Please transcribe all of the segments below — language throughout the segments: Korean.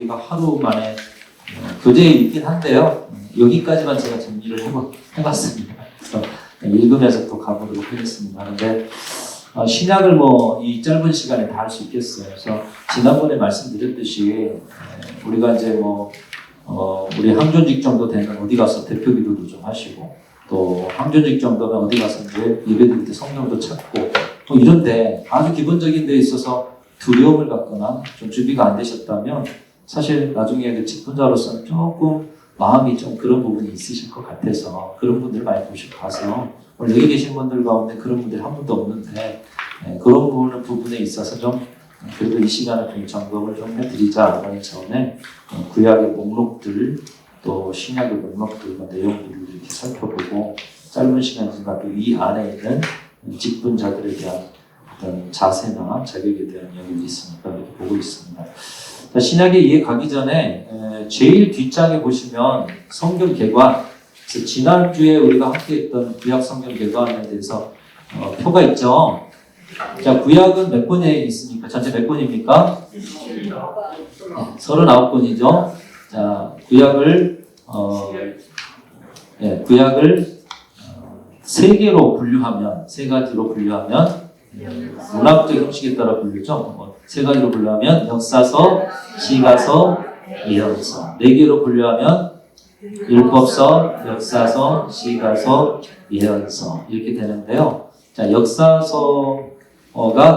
우리가 하루 만에 교재에 있긴 한데요. 여기까지만 제가 정리를 해봤습니다. 그래서 읽으면서 또 가보도록 하겠습니다. 그런데 신약을 이 짧은 시간에 다 할 수 있겠어요. 그래서 지난번에 말씀드렸듯이 우리가 이제 우리 항존직 정도 되면 어디 가서 대표 기도도 좀 하시고 또 항존직 정도면 어디 가서 이제 예배드릴 때 성령도 찾고 또 이런데 아주 기본적인 데 있어서 두려움을 갖거나 좀 준비가 안 되셨다면 사실 나중에 그 직분자로서는 조금 마음이 좀 그런 부분이 있으실 것 같아서 그런 분들 많이 봐서 오늘 여기 계신 분들 가운데 그런 분들이 한 분도 없는데 그런 부분에 있어서 좀 그래도 이 시간을 좀 점검을 좀 해드리자라는 차원에 구약의 목록들 또 신약의 목록들과 내용들을 이렇게 살펴보고 짧은 시간이지만 또 이 안에 있는 직분자들에 대한 어떤 자세나 자격에 대한 이야기가 있으니까 이렇게 보고 있습니다. 신약에 이해 가기 전에 제일 뒷장에 보시면 성경 개관, 그래서 지난주에 우리가 함께 했던 구약 성경 개관에 대해서 표가 있죠. 자, 구약은 몇 권에 있습니까? 전체 몇 권입니까? 39권이죠. 자, 구약을 세 개로 분류하면, 세 가지로 분류하면 문학적 형식에 따라 분류죠. 세 가지로 분류하면 역사서, 시가서, 예언서. 네 개로 분류하면 율법서, 역사서, 시가서, 예언서 이렇게 되는데요. 자, 역사서가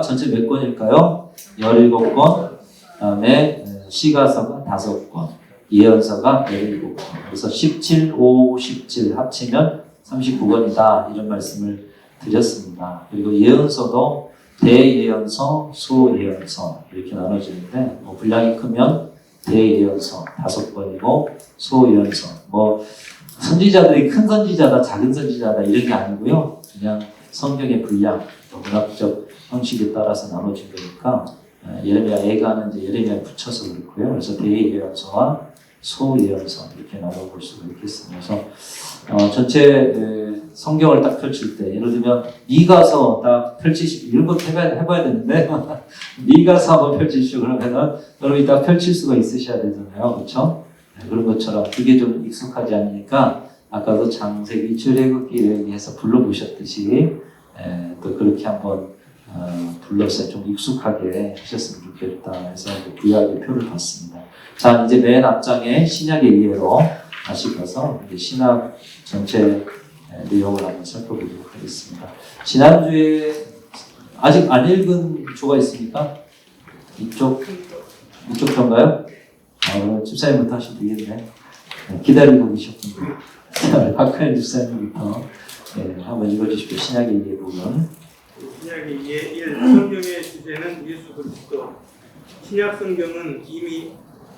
전체 몇 권일까요? 17권. 그다음에 시가서가 5권, 예언서가 17권. 그래서 17, 5, 17 합치면 39권이다 이런 말씀을 드렸습니다. 그리고 예언서도 대예언서, 소예언서 이렇게 나눠지는데 분량이 크면 대예언서 5권이고 소예언서 선지자들이 큰 선지자다 작은 선지자다 이런 게 아니고요. 그냥 성경의 분량, 문학적 형식에 따라서 나눠진 거니까 예레미야 애가는 이제 예레미야에 붙여서 그렇고요. 그래서 대예언서와 소예언서 이렇게 나눠볼 수가 있겠습니다. 그래서 전체 성경을 딱 펼칠 때 예를 들면 미가서 딱 펼치시고 이런 것도 해봐야 되는데 미가서 한번 펼치시고 그러면은 여러분이 딱 펼칠 수가 있으셔야 되잖아요. 그렇죠? 그런 것처럼 그게 좀 익숙하지 않으니까 아까도 창세기, 출애굽기 해서 불러보셨듯이 또 그렇게 한번 불러서 좀 익숙하게 하셨으면 좋겠다 해서 구약의 표를 봤습니다. 자, 이제 맨 앞장에 신약의 이해로 다시 가서 이제 신약 전체 내용을 한번 살펴보도록 하겠습니다. 지난주에 아직 안 읽은 조가 있습니까? 이쪽 편가요? 집사님부터 하시면 되겠네. 기다리고 계셨군요. 박하연 집사님부터 한번 읽어주십시오. 신약의 이해 부분. 신약의 이해 1. 성경의 주제는 예수 그리스도. 신약 성경은 이미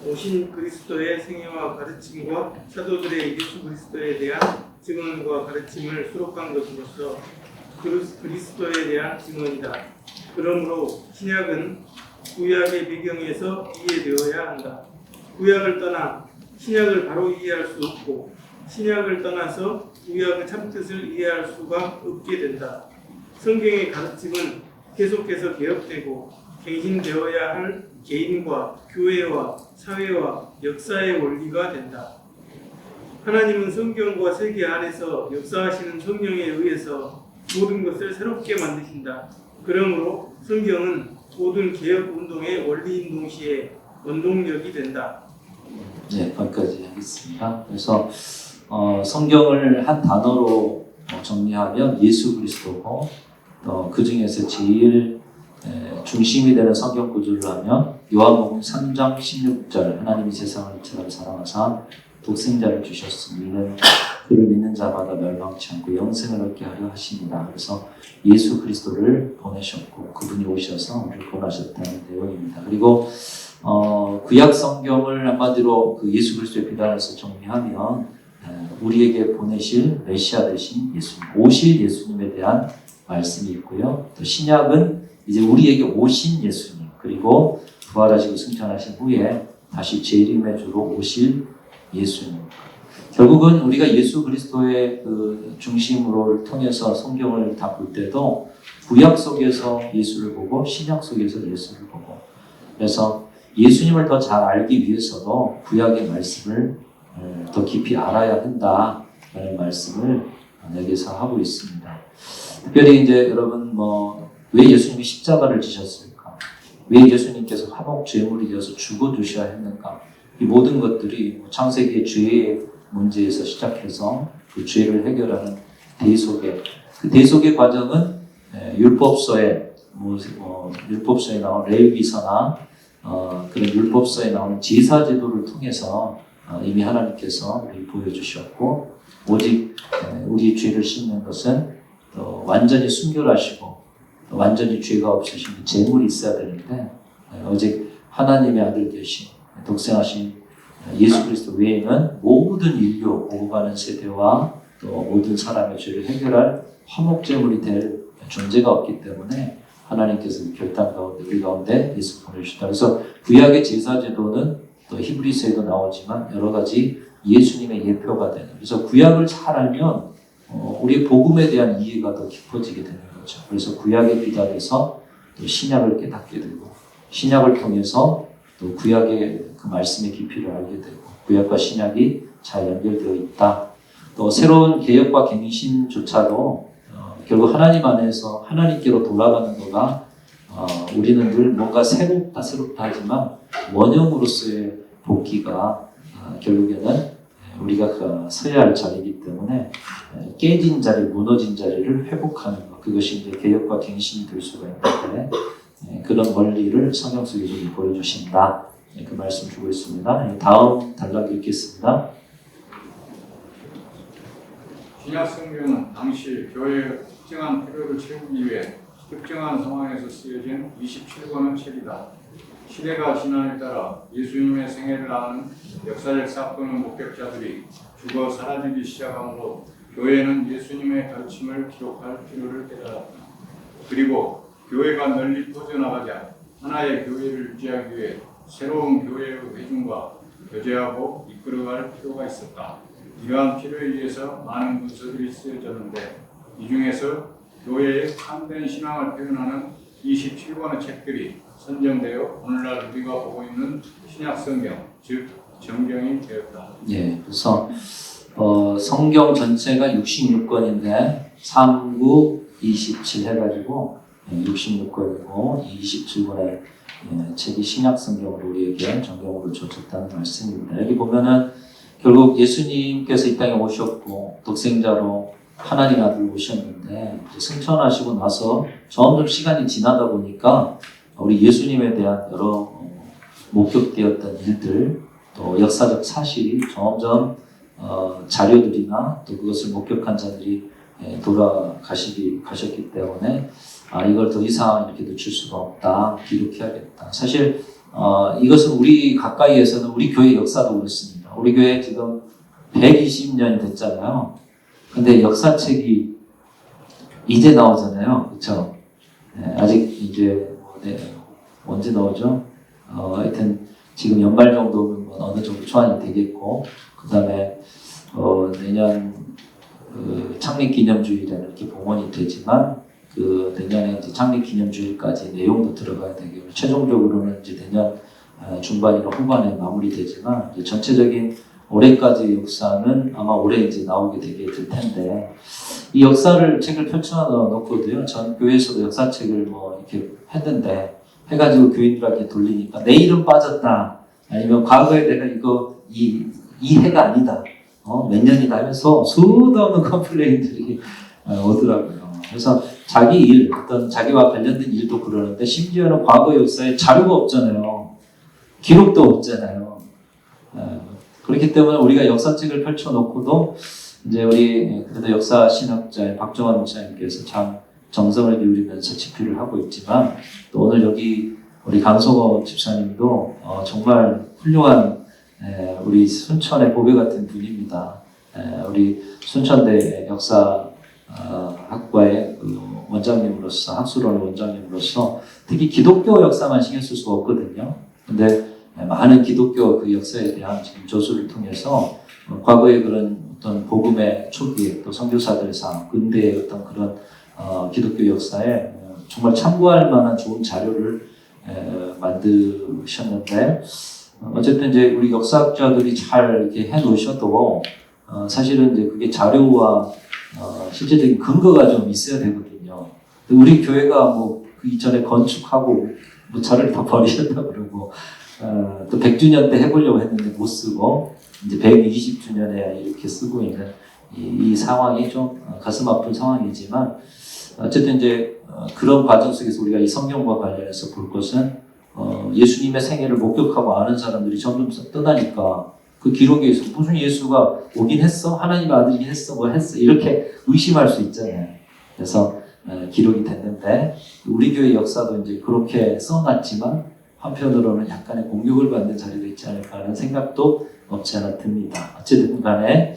오신 그리스도의 생애와 가르침과 사도들의 예수 그리스도에 대한 증언과 가르침을 수록한 것으로서 그리스도에 대한 증언이다. 그러므로 신약은 구약의 배경에서 이해되어야 한다. 구약을 떠나 신약을 바로 이해할 수 없고 신약을 떠나서 구약의 참뜻을 이해할 수가 없게 된다. 성경의 가르침은 계속해서 개혁되고 갱신되어야 할 개인과 교회와 사회와 역사의 원리가 된다. 하나님은 성경과 세계 안에서 역사하시는 성령에 의해서 모든 것을 새롭게 만드신다. 그러므로 성경은 모든 개혁 운동의 원리인 동시에 원동력이 된다. 네, 거기까지 하겠습니다. 그래서 성경을 한 단어로 정리하면 예수 그리스도고 그 중에서 제일 중심이 되는 성경 구조를 하면 요한복음 3장 16절 하나님이 세상을 이처럼 사랑하사 독생자를 주셨으니 이는 그를 믿는 자마다 멸망치 않고 영생을 얻게 하려 하십니다. 그래서 예수 그리스도를 보내셨고 그분이 오셔서 우리를 구원하셨다는 내용입니다. 그리고 구약 성경을 한마디로 그 예수 그리스도의 비단에서 정리하면 우리에게 보내실 메시아 되신 예수님, 오실 예수님에 대한 말씀이 있고요. 또 신약은 이제 우리에게 오신 예수님, 그리고 부활하시고 승천하신 후에 다시 재림의 주로 오실 예수님. 결국은 우리가 예수 그리스도의 그 중심으로 통해서 성경을 다 볼 때도 구약 속에서 예수를 보고 신약 속에서 예수를 보고, 그래서 예수님을 더 잘 알기 위해서도 구약의 말씀을 더 깊이 알아야 한다라는 말씀을 여기서 하고 있습니다. 특별히 이제 여러분 왜 예수님이 십자가를 지셨을까? 왜 예수님께서 화목 제물이 되어서 죽어주셔야 했는가? 이 모든 것들이 창세기의 죄의 문제에서 시작해서 그 죄를 해결하는 대속의 그 대속의 과정은 율법서에 율법서에 나온 레위기서나 그런 율법서에 나오는 제사 제도를 통해서 이미 하나님께서 보여주셨고 오직 우리의 죄를 씻는 것은 완전히 순결하시고 완전히 죄가 없으신 제물이 있어야 되는데 오직 하나님의 아들 되신 독생하신 예수 그리스도 외에는 모든 인류 오고 가는 세대와 또 모든 사람의 죄를 해결할 화목제물이 될 존재가 없기 때문에 하나님께서 결단 가운데 우리 가운데 예수 보내주셨다. 그래서 구약의 제사 제도는 또 히브리서에도 나오지만 여러 가지 예수님의 예표가 되는. 그래서 구약을 잘 알면 우리의 복음에 대한 이해가 더 깊어지게 되는 거죠. 그래서 구약의 비답에서 또 신약을 깨닫게 되고 신약을 통해서 또 구약의 그 말씀의 깊이를 알게 되고 구약과 신약이 잘 연결되어 있다. 또 새로운 개혁과 갱신조차도 결국 하나님 안에서 하나님께로 돌아가는 거가 우리는 늘 뭔가 새롭다 하지만 원형으로서의 복귀가 결국에는 우리가 서야 할 자리이기 때문에 깨진 자리, 무너진 자리를 회복하는 것 그것이 이제 개혁과 갱신이 될 수가 있는데 그런 원리를 성경 속에서 보여주신다. 그 말씀 주고 있습니다. 다음 단락 읽겠습니다. 신약 성경은 당시 교회의 특정한 필요를 채우기 위해 특정한 상황에서 쓰여진 27권의 책이다. 시대가 지남에 따라 예수님의 생애를 아는 역사적 사건의 목격자들이 죽어 사라지기 시작하므로 교회는 예수님의 가르침을 기록할 필요를 깨달았다. 그리고 교회가 널리 퍼져나가자 하나의 교회를 유지하기 위해 새로운 교회의 회중과 교제하고 이끌어갈 필요가 있었다. 이러한 필요에 의해서 많은 문서들이 쓰여졌는데 이 중에서 교회의 참된 신앙을 표현하는 27권의 책들이 선정되어 오늘날 우리가 보고 있는 신약 성경, 즉 정경이 되었다. 예, 그래서 성경 전체가 66권인데 3, 9, 27 해가지고 66권이고 27권의 책이 신약 성경으로 우리에게 정경으로 줬다는 말씀입니다. 여기 보면은 결국 예수님께서 이 땅에 오셨고 독생자로 하나님 아들 오셨는데 승천하시고 나서 점점 시간이 지나다 보니까 우리 예수님에 대한 여러 목격되었던 일들 또 역사적 사실이 점점 자료들이나 또 그것을 목격한 자들이 가셨기 때문에 이걸 더 이상 이렇게 늦출 수가 없다. 기록해야겠다. 사실 이것은 우리 가까이에서는 우리 교회 역사도 그렇습니다. 우리 교회 지금 120년이 됐잖아요. 근데 역사책이 이제 나오잖아요. 그렇죠? 아직 이제 언제 나오죠? 하여튼 지금 연말 정도면 어느 정도 초안이 되겠고 그 다음에 내년 창립기념주일에는 이렇게 봉헌이 되지만 그 내년에 이제 창립기념주일까지 내용도 들어가야 되고 최종적으로는 이제 내년 중반이나 후반에 마무리되지만 이제 전체적인 올해까지의 역사는 아마 올해 이제 나오게 되게 될 텐데 이 역사를 책을 펼쳐놓고도요. 전 교회에서도 역사책을 이렇게 했는데 해가지고 교인들한테 돌리니까 내 이름 빠졌다 아니면 과거에 내가 이거 이 해가 아니다 몇 년이다 하면서 수도 없는 컴플레인들이 오더라고요. 그래서 자기 일, 어떤 자기와 관련된 일도 그러는데 심지어는 과거 역사에 자료가 없잖아요. 기록도 없잖아요. 그렇기 때문에 우리가 역사책을 펼쳐놓고도 이제 우리 그래도 역사 신학자의 박정환 목사님께서 참 정성을 기울이면서 집필을 하고 있지만 또 오늘 여기 우리 강성호 집사님도 정말 훌륭한 우리 순천의 보배 같은 분입니다. 우리 순천대 역사 학과의 그 원장님으로서 학술원 원장님으로서 특히 기독교 역사만 신경 쓸 수가 없거든요. 근데 많은 기독교 그 역사에 대한 지금 조수를 통해서 과거의 그런 어떤 복음의 초기 또 선교사들상 근대의 어떤 그런 기독교 역사에 정말 참고할 만한 좋은 자료를 만드셨는데 어쨌든 이제 우리 역사학자들이 잘 이렇게 해놓으셔도 사실은 이제 그게 자료와 실제적인 근거가 좀 있어야 되거든요. 우리 교회가 뭐 그 이전에 건축하고 뭐 자료를 다 버리셨다 그러고 또 100주년 때 해보려고 했는데 못 쓰고 이제 120주년에 이렇게 쓰고 있는 이 상황이 좀 가슴 아픈 상황이지만 어쨌든 이제 그런 과정 속에서 우리가 이 성경과 관련해서 볼 것은 예수님의 생애를 목격하고 아는 사람들이 점점 떠나니까 그 기록에서 무슨 예수가 오긴 했어? 하나님의 아들이긴 했어? 뭐 했어? 이렇게 의심할 수 있잖아요. 그래서 기록이 됐는데 우리 교회 역사도 이제 그렇게 써놨지만 한편으로는 약간의 공격을 받는 자리도 있지 않을까 하는 생각도 없지 않아 듭니다. 어쨌든 간에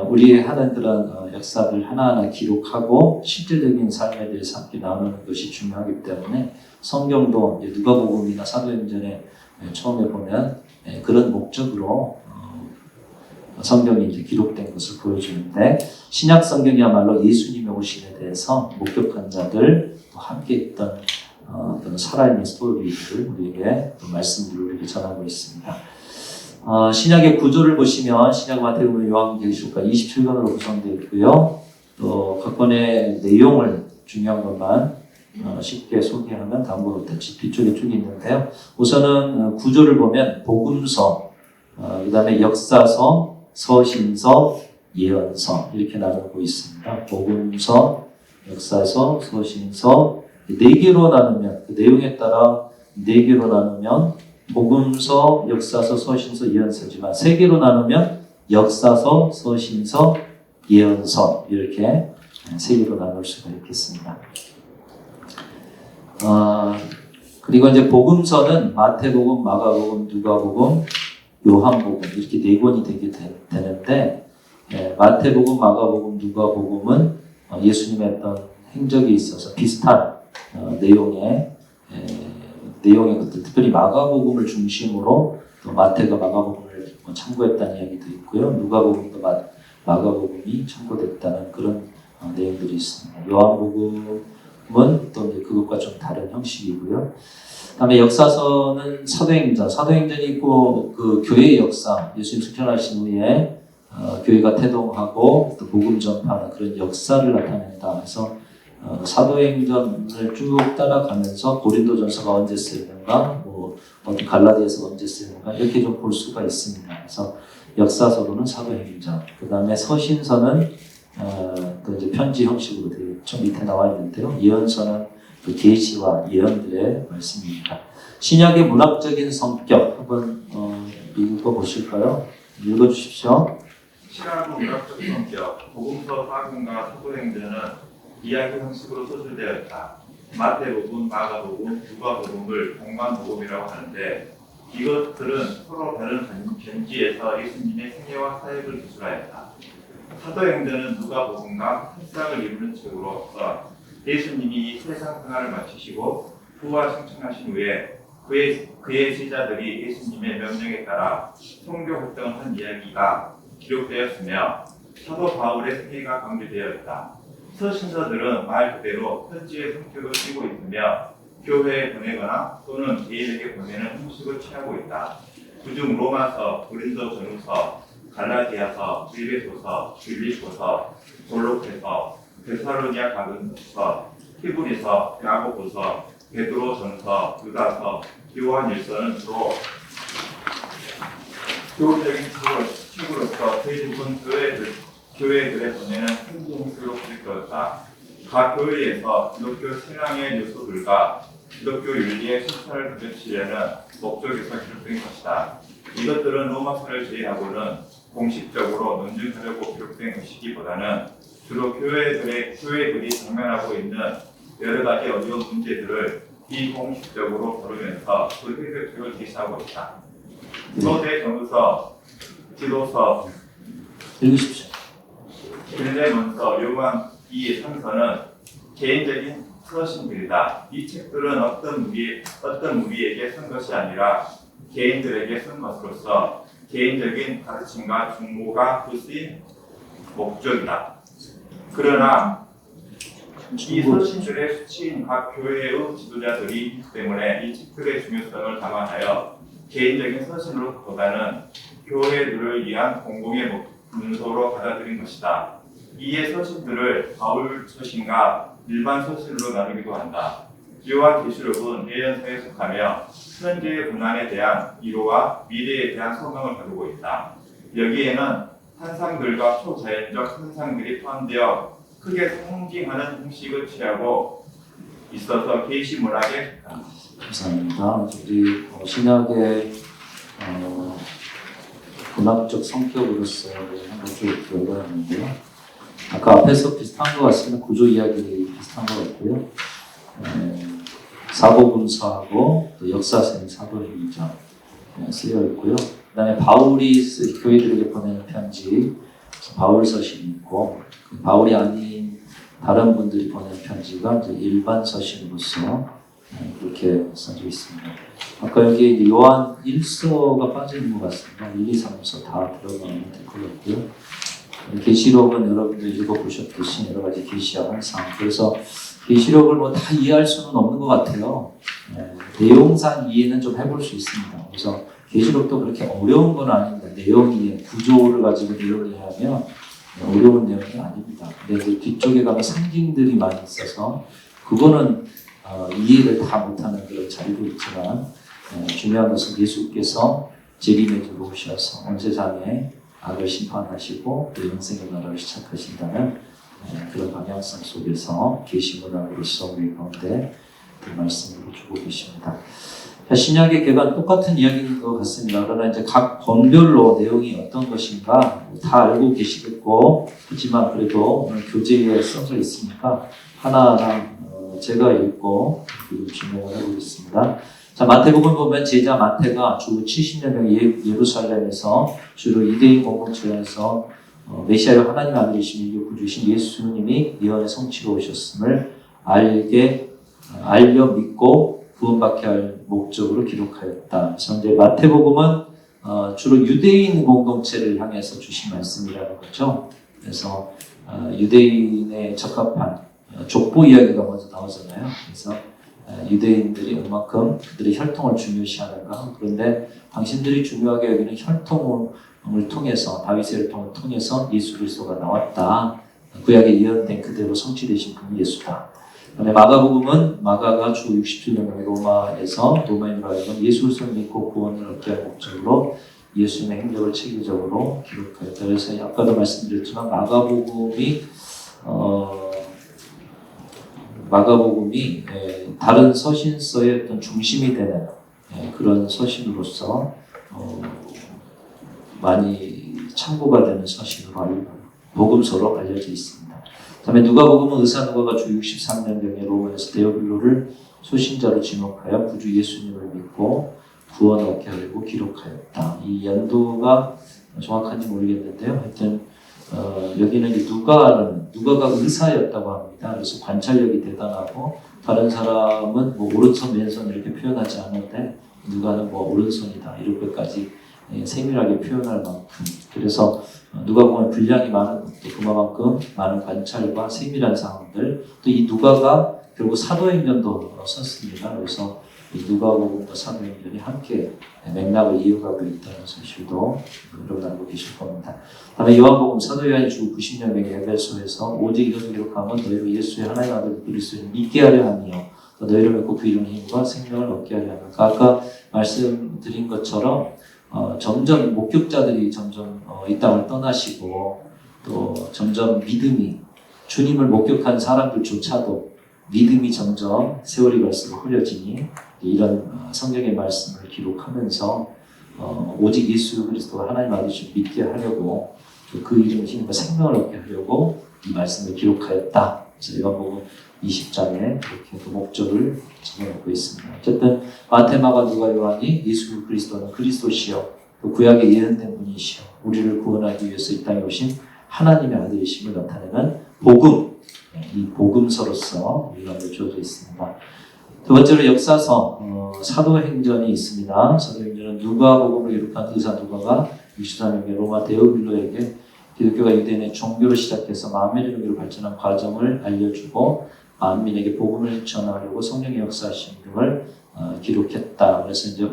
우리의 하는 그런 역사들 하나하나 기록하고 실질적인 삶에 대해서 함께 나누는 것이 중요하기 때문에 성경도 이제 누가복음이나 사도행전에 처음에 보면 그런 목적으로 성경이 이제 기록된 것을 보여주는데 신약 성경이야말로 예수님의 오심에 대해서 목격한 자들 또 함께했던 어떤 살아있는 스토리들을 우리에게 또 말씀들을 우리에게 전하고 있습니다. 신약의 구조를 보시면 신약 마태복음 요한계시록과 27권으로 구성되어 있고요. 또 각권의 내용을 중요한 것만 쉽게 소개하면 다음과 같이 뒤쪽에 쭉 있는데요. 우선은 구조를 보면 복음서, 그 다음에 역사서, 서신서, 예언서 이렇게 나누고 있습니다. 복음서, 역사서, 서신서 4개로 나누면 그 내용에 따라 4개로 나누면 복음서, 역사서, 서신서, 예언서지만 3개로 나누면 역사서, 서신서, 예언서 이렇게 3개로 나눌 수가 있겠습니다. 그리고 이제 복음서는 마태복음, 마가복음, 누가복음, 요한복음 이렇게 4권이 되게 되는데 마태복음, 마가복음, 누가복음은 예수님의 어떤 행적에 있어서 비슷한 내용의 것들, 특별히 마가복음을 중심으로 또 마태가 마가복음을 참고했다는 이야기도 있고요. 누가복음도 마가복음이 참고됐다는 그런 내용들이 있습니다. 요한복음은 또 이제 그것과 좀 다른 형식이고요. 그다음에 역사서는 사도행전이 있고 그 교회의 역사, 예수님 승천하신 후에 교회가 태동하고 또 복음 전파하는 그런 역사를 나타낸다. 그래서 사도행전을 쭉 따라가면서 고린도전서가 언제 쓰였는가, 뭐 어디 갈라디아서가 언제 쓰였는가 이렇게 좀 볼 수가 있습니다. 그래서 역사서로는 사도행전, 그 다음에 서신서는 또 이제 편지 형식으로 되게 좀 밑에 나와 있는데요. 예언서는 그 계시와 예언들의 말씀입니다. 신약의 문학적인 성격 한번 읽어보실까요? 읽어주십시오. 신학의 문학적 성격, 복음서, 사금과 사도행전은 이야기 형식으로 소술되어 있다. 마태복음, 마가복음, 누가복음을 공관복음이라고 하는데 이것들은 서로 다른 전지에서 예수님의 생애와 사역을 기술하였다. 사도행전은 누가복음과 합작을 이루는 책으로서 예수님이 이 세상 생활을 마치시고 부활 승천하신 후에 그의 제자들이 예수님의 명령에 따라 선교 활동을 한 이야기가 기록되었으며 사도 바울의 생애가 강조되어 있다. 서신서들은 말 그대로 편지의 성격을 띠고 있으며 교회에 보내거나 또는 개인에게 보내는 형식을 취하고 있다. 그중 로마서, 고린도전후서, 갈라디아서, 빌립보서, 빌립보서, 골로새서, 데살로니가전서, 히브리서, 야고보서, 베드로전서, 유다서, 요한일서는 주로 교훈적인 책으로서 대부분 교회들에 보내는 편지 형식으로 기록되었다. 각 교회에서 기독교 신앙의 요소들과 기독교 윤리의 실천을 가르치려는 목적에서 기록된 것이다. 이것들은 로마서를 제외하고는 공식적으로 논증하려고 기록된 것이기보다는 주로 교회들이 당면하고 있는 여러 가지 어려운 문제들을 비공식적으로 다루면서 그 해결책을 제시하고 있다. 서대 전후서, 지도서, 읽으십시오. 빌레몬서, 요한 2, 3서는 개인적인 서신들이다. 이 책들은 어떤 무리에게 쓴 것이 아니라 개인들에게 쓴 것으로서 개인적인 가르침과 중보가 그 쓰인 목적이다. 그러나 이 서신들의 수치인 각 교회의 지도자들이 있기 때문에 이 책들의 중요성을 감안하여 개인적인 서신으로보다는 교회들을 위한 공공의 문서로 받아들인 것이다. 이에 서신들을 바울 서신과 일반 서신으로 나누기도 한다. 요한계시록은 예언서에 속하며 현재의 고난에 대한 위로와 미래에 대한 소망을 가지고 있다. 여기에는 환상들과 초자연적 현상들이 포함되어 크게 상징하는 형식을 취하고 있어서 계시 문학에 속한다. 감사합니다. 우리 신약의 문학적 성격으로서 한번 쭉 들어봤는데요. 아까 앞에서 비슷한 것 같습니다. 구조 이야기 비슷한 것 같고요. 사복음서하고 역사생 사도행전 쓰여 있고요. 그다음에 바울이 교회들에게 보내는 편지, 바울 서신이 있고, 바울이 아닌 다른 분들이 보내는 편지가 이제 일반 서신으로서 그렇게 써져 있습니다. 아까 여기에 이제 요한 1서가 빠져 있는 것 같습니다. 1, 2, 3서 다 들어가면 될 것 같고요. 계시록은 여러분들 읽어보셨듯이 여러 가지 계시와 환상. 그래서 계시록을 뭐 다 이해할 수는 없는 것 같아요. 내용상 이해는 좀 해볼 수 있습니다. 그래서 계시록도 그렇게 어려운 건 아닙니다. 내용이 구조를 가지고 내용을 이해하면 어려운 내용이 아닙니다. 근데 이제 뒤쪽에 가면 상징들이 많이 있어서 그거는 이해를 다 못하는 그런 자리도 있지만 중요한 것은 예수께서 재림에 들어오셔서 온 세상에 악을 심판하시고 또 영생의 나라를 시작하신다는 그런 방향성 속에서 계시문학으로서 우리 가운데 그 말씀을 주고 계십니다. 신약의 개관 똑같은 이야기인 것 같습니다. 그러나 이제 각 번별로 내용이 어떤 것인가 다 알고 계시겠고 하지만 그래도 오늘 교재에 써져 있으니까 하나하나 제가 읽고 진행을 해보겠습니다. 자, 마태복음 보면 제자 마태가 주 70여 명이 예루살렘에서 주로 유대인 공동체에서 메시아여 하나님 아들이신 인류 구주신 예수님이 예언의 성취로 오셨음을 알려 믿고 구원받게 할 목적으로 기록하였다. 그래서 이제 마태복음은 주로 유대인 공동체를 향해서 주신 말씀이라는 거죠. 그래서 유대인에 적합한 족보 이야기가 먼저 나오잖아요. 그래서 유대인들이 얼마큼 그들의 혈통을 중요시하는가. 그런데 당신들이 중요하게 여기는 혈통을 통해서 다윗의 혈통을 통해서 예수 그리스도가 나왔다. 구약에 예언된 그대로 성취되신 분이 예수다. 그런데 마가복음은 마가가 주 67년 로마에서 로마인으로 하여금 예수 그리스도를 믿고 구원을 얻게 할 목적으로 예수님의 행적을 체계적으로 기록하였다. 그래서 아까도 말씀드렸지만 마가복음이 다른 서신서의 어떤 중심이 되는 그런 서신으로서 많이 참고가 되는 서신으로 복음서로 알려져 있습니다. 다음에 누가복음은 의사 누가가 주 63년경에 로마에서 데오빌로를 소신자로 지목하여 구주 예수님을 믿고 구원을 얻게 하려고 기록하였다. 이 연도가 정확한지 모르겠는데요. 하여튼 여기는 누가가 의사였다고 합니다. 그래서 관찰력이 대단하고 다른 사람은 뭐 오른손 왼손 이렇게 표현하지 않는데 누가는 뭐 오른손이다 이렇게까지 세밀하게 표현할 만큼 그래서 누가복음의 분량이 많은 것도 그만큼 많은 관찰과 세밀한 사항들 또 이 누가가 결국 사도행전도 썼습니다. 그래서 이 누가복음과 사도행전이 함께 맥락을 이어가고 있다는 사실도 여러분 알고 계실 겁니다. 다음에 요한복음 사도 요한이 주 90년경에 에베소에서 오직 이것을 기록하면 너희로 예수의 하나님 아들 그리스도를 믿게 하려 함이요 또 너희를 믿고 그 이름의 힘과 생명을 얻게 하려 함이요. 아까 말씀드린 것처럼 점점 목격자들이 점점 이 땅을 떠나시고 또 점점 믿음이 주님을 목격한 사람들조차도 믿음이 점점 세월이 갈수록 흐려지니 이런 성경의 말씀을 기록하면서 오직 예수 그리스도가 하나님 아들이시를 믿게 하려고 그 이름의 힘과 생명을 얻게 하려고 이 말씀을 기록하였다. 그래서 요한복음 20장에 이렇게 그 목적을 적어놓고 있습니다. 어쨌든 마태, 마가, 누가, 요한이 예수 그리스도는 그리스도시요 또 구약에 예언된 분이시요 우리를 구원하기 위해서 이 땅에 오신 하나님의 아들이심을 나타내는 복음, 이 복음서로서 우리가 주어져 있습니다. 두 번째로 역사서 사도행전이 있습니다. 사도행전은 누가복음을 기록한 의사 누가가 63년에 로마 데오빌로에게 기독교가 유대인의 종교로 시작해서 마음의 종교로 발전한 과정을 알려주고 만민에게 복음을 전하려고 성령의 역사하심 등을 기록했다. 그래서 이제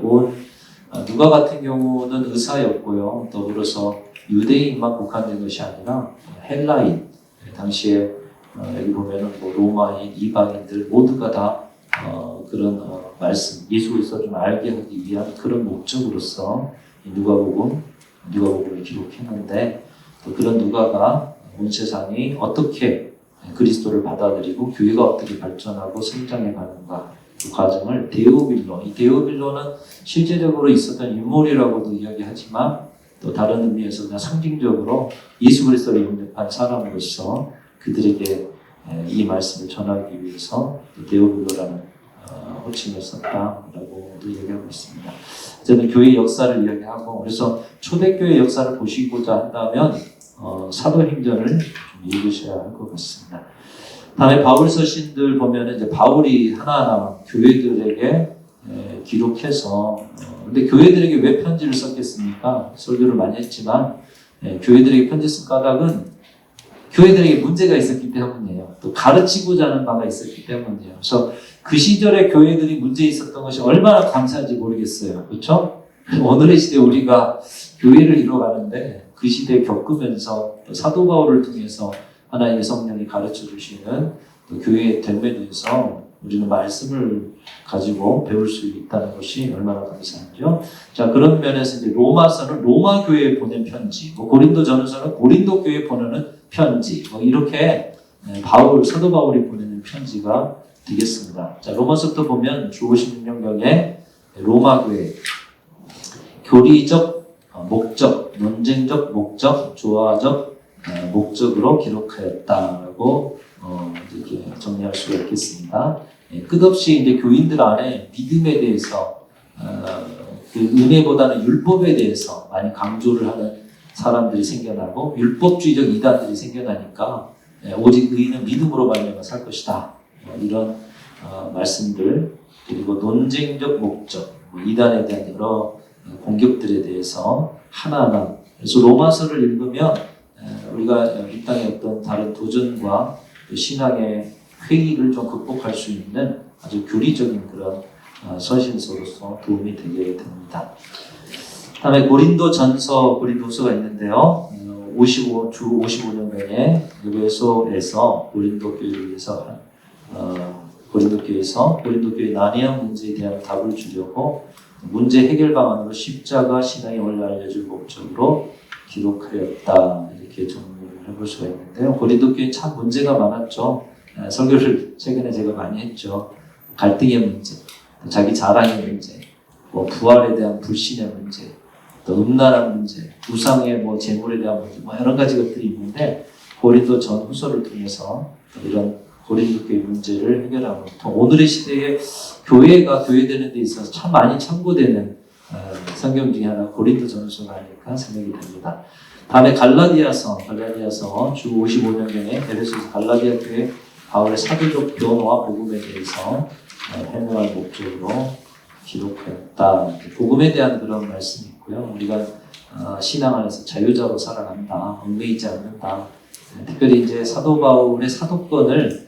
누가 같은 경우는 의사였고요. 더불어서 유대인만 국한된 것이 아니라 헬라인, 당시에 여기 보면은 뭐 로마인, 이방인들 모두가 다 그런 말씀, 예수 그리스도를 좀 알게 하기 위한 그런 목적으로서 누가복음을 기록했는데, 또 그런 누가가 온 세상이 어떻게 그리스도를 받아들이고 교회가 어떻게 발전하고 성장해 가는가, 그 과정을 데오빌로, 이 데오빌로는 실제적으로 있었던 인물이라고도 이야기하지만 또 다른 의미에서 그냥 상징적으로 예수 그리스도를 영접한 사람으로서 그들에게 이 말씀을 전하기 위해서 데오빌로라는 호칭을 썼다라고도 얘기하고 있습니다. 저는 교회 역사를 이야기하고, 그래서 초대교회 역사를 보시고자 한다면 사도행전을 좀 읽으셔야 할 것 같습니다. 다음에 바울 서신들 보면 이제 바울이 하나하나 교회들에게 기록해서, 근데 교회들에게 왜 편지를 썼겠습니까? 설교를 많이 했지만 교회들에게 편지 쓴 까닭은 교회들에게 문제가 있었기 때문이에요. 또 가르치고자 하는 바가 있었기 때문이에요. 그래서 그 시절에 교회들이 문제 있었던 것이 얼마나 감사한지 모르겠어요. 그렇죠? 오늘의 시대에 우리가 교회를 이뤄가는데 그 시대에 겪으면서 또 사도 바울을 통해서 하나님의 성령이 가르쳐 주시는 또 교회의 됨에대해서 우리는 말씀을 가지고 배울 수 있다는 것이 얼마나 감사한지요. 자, 그런 면에서 이제 로마서는 로마 교회에 보낸 편지, 고린도 전서는 고린도 교회에 보내는 편지, 이렇게 사도 바울이 보내는 편지가 되겠습니다. 자, 로마서부터 보면 주 56년경에 로마 교회 교리적 목적, 논쟁적 목적, 조화적 목적으로 기록하였다라고 이렇게 정리할 수가 있겠습니다. 끝없이 이제 교인들 안에 믿음에 대해서 그 은혜보다는 율법에 대해서 많이 강조를 하는 사람들이 생겨나고, 율법주의적 이단들이 생겨나니까 오직 의인은 믿음으로 말미암아 살 것이다, 이런 말씀들, 그리고 논쟁적 목적, 이단에 대한 여러 공격들에 대해서 하나하나, 그래서 로마서를 읽으면 우리가 이 땅의 어떤 다른 도전과 신앙의 회의를 좀 극복할 수 있는 아주 교리적인 그런 서신서로서 도움이 되게 됩니다. 다음에 고린도서가 있는데요. 주 55년경에 에베소에서 고린도 교회의 난해한 문제에 대한 답을 주려고 문제 해결 방안으로 십자가 신앙이 원래 알려줄 목적으로 기록하였다, 이렇게 정리를 해볼 수가 있는데요. 고린도 교회 참 문제가 많았죠. 설교를 최근에 제가 많이 했죠. 갈등의 문제, 자기 자랑의 문제, 부활에 대한 불신의 문제, 또 음란한 문제, 우상의 재물에 대한 문제, 여러 가지 것들이 있는데, 고린도 전후서를 통해서 이런 고린도 교회 문제를 해결하고, 또 오늘의 시대에 교회가 교회되는 데 있어서 참 많이 참고되는 성경 중에 하나 고린도 전후서가 아닐까 생각이 됩니다. 다음에 갈라디아서 주 55년경에 에베소서 갈라디아 교회 바울의 사도적 변호와 복음에 대해서 해명할 목적으로 기록했다. 복음에 대한 그런 말씀이 있고요. 우리가 신앙 안에서 자유자로 살아간다, 얽매이지 않는다. 특별히 이제 사도 바울의 사도권을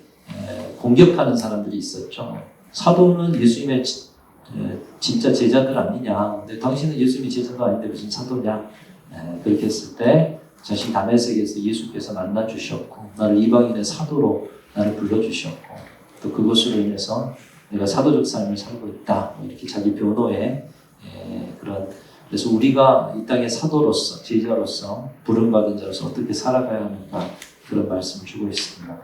공격하는 사람들이 있었죠. 사도는 예수님의 진짜 제자들 아니냐. 근데 당신은 예수님의 제자도 아닌데 무슨 사도냐. 그렇게 했을 때 자신 다메섹에서 예수께서 만나 주셨고, 나를 이방인의 사도로 나를 불러주셨고, 또 그것으로 인해서 내가 사도적 삶을 살고 있다, 이렇게 자기 변호에 그래서 우리가 이 땅의 사도로서, 제자로서, 부름받은 자로서 어떻게 살아가야 하는가, 그런 말씀을 주고 있습니다.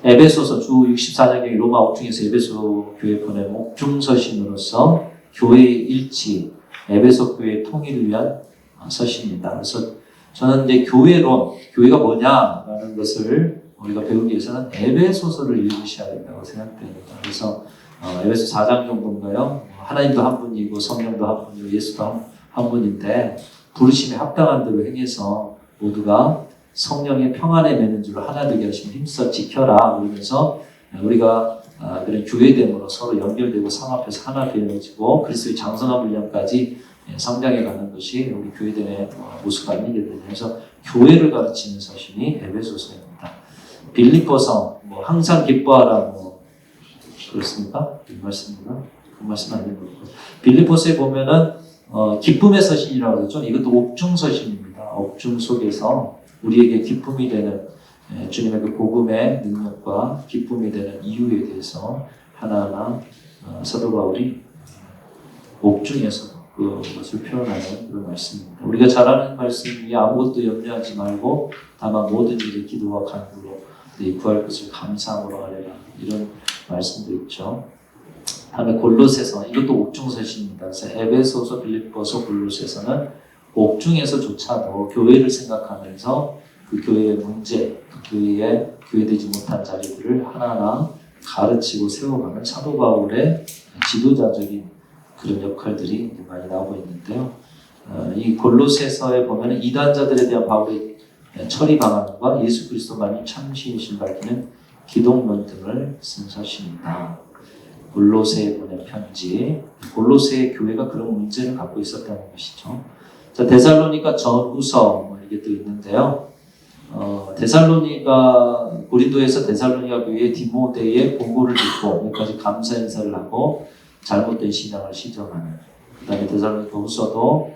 에베소서 주 64장경의 로마 옥중에서 에베소 교회 보낸 옥중서신으로서 교회의 일치, 에베소 교회의 통일을 위한 서신입니다. 그래서 저는 이제 교회가 뭐냐라는 것을 우리가 배우기 위해서는 에베소서를 읽으셔야 된다고 생각됩니다. 그래서 에베소 4장 정도인가요? 하나님도 한 분이고 성령도 한 분이고 예수도 한 분인데, 부르심에 합당한 대로 행해서 모두가 성령의 평안에 매는 줄로 하나 되게 하시면 힘써 지켜라, 그러면서 우리가 그런 교회됨으로 서로 연결되고 상합해서 하나 되어지고 그리스도의 장성한 분량까지 성장해 가는 것이 우리 교회됨의 모습 아니겠느냐. 그래서 교회를 가르치는 서신이 에베소서입니다. 빌립보서 항상 기뻐하라, 그렇습니까? 그 말씀입니다. 그 말씀 아닌 거고. 빌립보서에 보면은 기쁨의 서신이라고 그러죠. 이것도 옥중 서신입니다. 옥중 속에서 우리에게 기쁨이 되는 주님의 그 복음의 능력과 기쁨이 되는 이유에 대해서 하나하나 사도 바울이 옥중에서도 그것을 표현하는 그런 말씀입니다. 우리가 잘 아는 말씀이 아무것도 염려하지 말고 다만 모든 일에 기도와 간구로 구할 것을 감사함으로 하려라, 이런 말씀도 있죠. 다음에 골로새서, 이것도 옥중 서신입니다. 그래서 에베소서, 빌립보서, 골로새서는 옥중에서조차도 교회를 생각하면서 그 교회의 문제, 그 교회의 교회되지 못한 자리들을 하나하나 가르치고 세워가는 사도 바울의 지도자적인 그런 역할들이 많이 나오고 있는데요. 이 골로새서에 보면 이단자들에 대한 바울의 처리 방안과 예수 그리스도만이 참신이신 밝히는 기독론 등을 쓴 서신입니다. 골로새에 보낸 편지, 골로새 교회가 그런 문제를 갖고 있었다는 것이죠. 자, 데살로니가 전후서 이게 또 있는데요. 고린도에서 데살로니가 교회에 디모데의 보고를 듣고 여기까지 감사 인사를 하고 잘못된 신앙을 시정하는, 그 다음에 데살로니가 후서도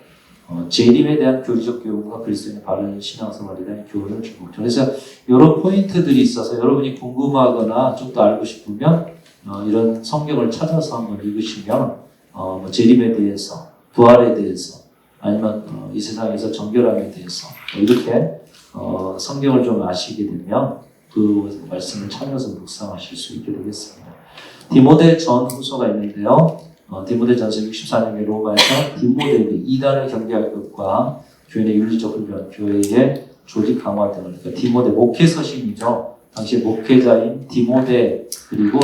재림에 대한 교리적 교훈과 그리스도인의 바른 신앙생활에 대한 교훈을 주고, 그래서 이런 포인트들이 있어서 여러분이 궁금하거나 좀 더 알고 싶으면 이런 성경을 찾아서 한번 읽으시면 재림에 대해서, 부활에 대해서, 아니면 이 세상에서 정결함에 대해서 이렇게 성경을 좀 아시게 되면 그 말씀을 찾아서 묵상하실 수 있게 되겠습니다. 디모데 전후서가 있는데요. 디모데전서 64년의 로마에서 디모데에게 이단을 경계할 것과 교인의 윤리적 훈련, 교회의 조직 강화 등을, 그러니까 디모데 목회 서신이죠. 당시 목회자인 디모데, 그리고